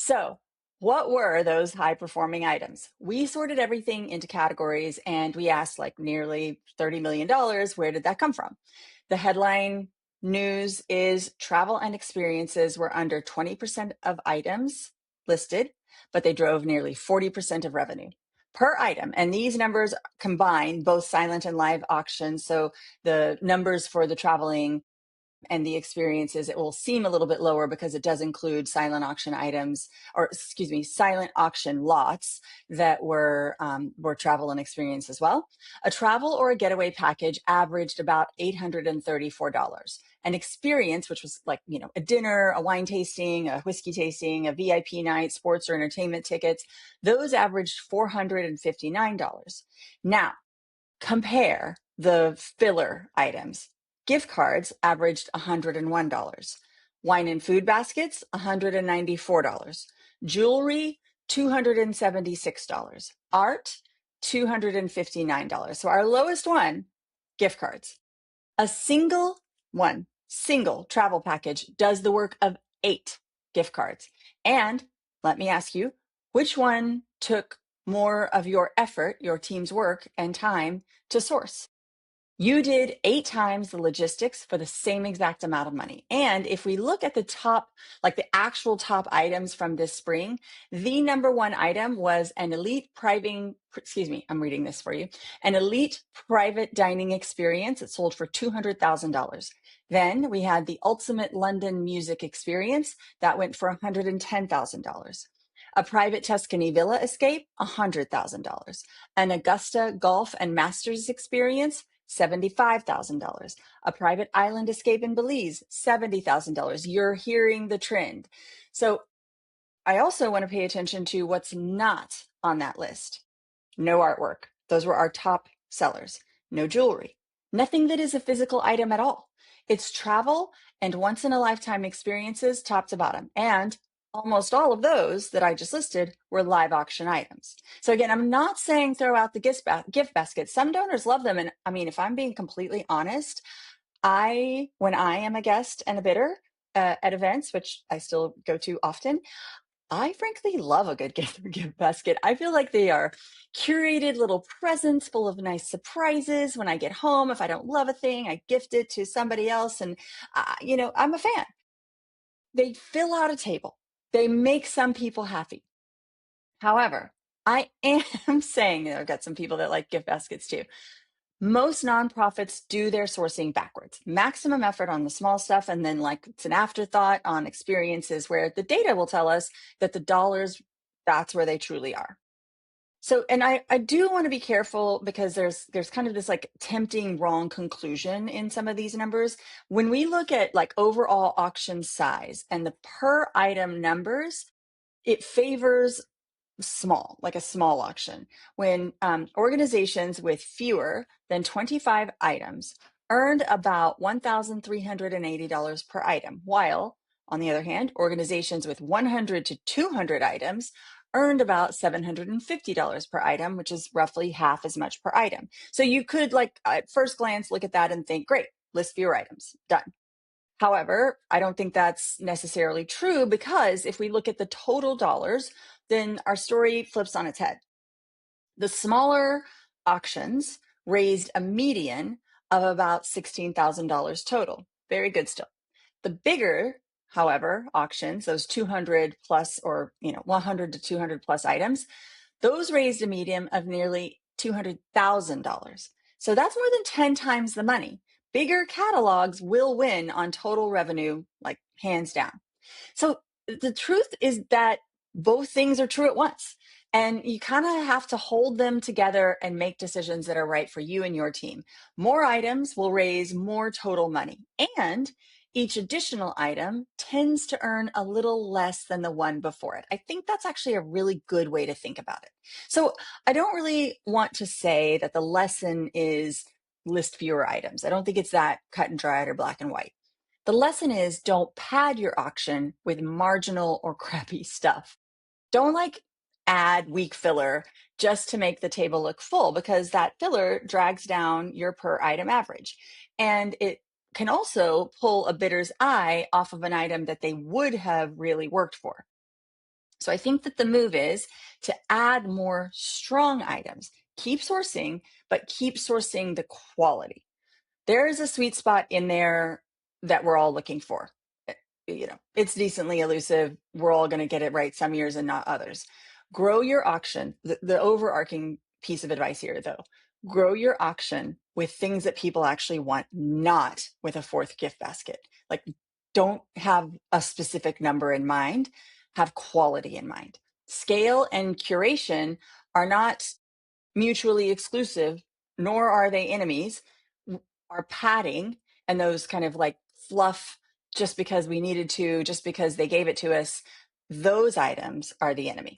So, what were those high performing items? We sorted everything into categories and we asked like nearly $30 million, where did that come from? The headline news is travel and experiences were under 20% of items listed, but they drove nearly 40% of revenue per item. And these numbers combine both silent and live auctions. So the numbers for the traveling and the experiences, it will seem a little bit lower because it does include silent auction items, or excuse me, silent auction lots that were travel and experience as well. A travel or a getaway package averaged about $834. An experience, which was like, a dinner, a wine tasting, a whiskey tasting, a VIP night, sports or entertainment tickets, those averaged $459. Now, compare the filler items. Gift cards averaged $101. Wine and food baskets, $194. Jewelry, $276. Art, $259. So our lowest one, gift cards. A single travel package does the work of 8 gift cards. And let me ask you, which one took more of your effort, your team's work and time to source? You did 8 times the logistics for the same exact amount of money. And if we look at the top, like the actual top items from this spring, the number one item was an elite I'm reading this for you, an elite private dining experience. It sold for $200,000. Then we had the ultimate London music experience that went for $110,000. A private Tuscany villa escape, $100,000. An Augusta golf and masters experience, $75,000. A private island escape in Belize, $70,000. You're hearing the trend. So I also want to pay attention to what's not on that list. No artwork. Those were our top sellers. No jewelry. Nothing that is a physical item at all. It's travel and once in a lifetime experiences, top to bottom. And almost all of those that I just listed were live auction items. So again, I'm not saying throw out the gift basket. Some donors love them. And I mean, if I'm being completely honest, when I am a guest and a bidder at events, which I still go to often, I frankly love a good gift basket. I feel like they are curated little presents full of nice surprises. When I get home, if I don't love a thing, I gift it to somebody else. And, I'm a fan. They fill out a table. They make some people happy. However, I am saying, I've got some people that like gift baskets too. Most nonprofits do their sourcing backwards. Maximum effort on the small stuff, and then like it's an afterthought on experiences where the data will tell us that the dollars, that's where they truly are. So, and I do want to be careful because there's kind of this like tempting wrong conclusion in some of these numbers. When we look at like overall auction size and the per item numbers, it favors small, like a small auction, when organizations with fewer than 25 items earned about $1,380 per item, while, on the other hand, organizations with 100 to 200 items earned about $750 per item, which is roughly half as much per item. So you could, like, at first glance, look at that and think, great, list fewer items, done. However, I don't think that's necessarily true, because if we look at the total dollars, then our story flips on its head. The smaller auctions raised a median of about $16,000 total. Very good still. The bigger, however, auctions, those 200 plus or 100 to 200 plus items, those raised a median of nearly $200,000. So that's more than 10 times the money. Bigger catalogs will win on total revenue, like hands down. So the truth is that both things are true at once. And you kind of have to hold them together and make decisions that are right for you and your team. More items will raise more total money, and each additional item tends to earn a little less than the one before it. I think that's actually a really good way to think about it. So I don't really want to say that the lesson is list fewer items. I don't think it's that cut and dried or black and white. The lesson is, don't pad your auction with marginal or crappy stuff. Don't add weak filler just to make the table look full, because that filler drags down your per item average. And it can also pull a bidder's eye off of an item that they would have really worked for. So I think that the move is to add more strong items. Keep sourcing, but keep sourcing the quality. There is a sweet spot in there that we're all looking for. It's decently elusive. We're all going to get it right some years and not others. Grow your auction. The overarching piece of advice here, though, grow your auction with things that people actually want, not with a fourth gift basket. Like, don't have a specific number in mind, have quality in mind. Scale and curation are not mutually exclusive, nor are they enemies. Are padding and those kind of like fluff, just because we needed to, just because they gave it to us, those items are the enemy.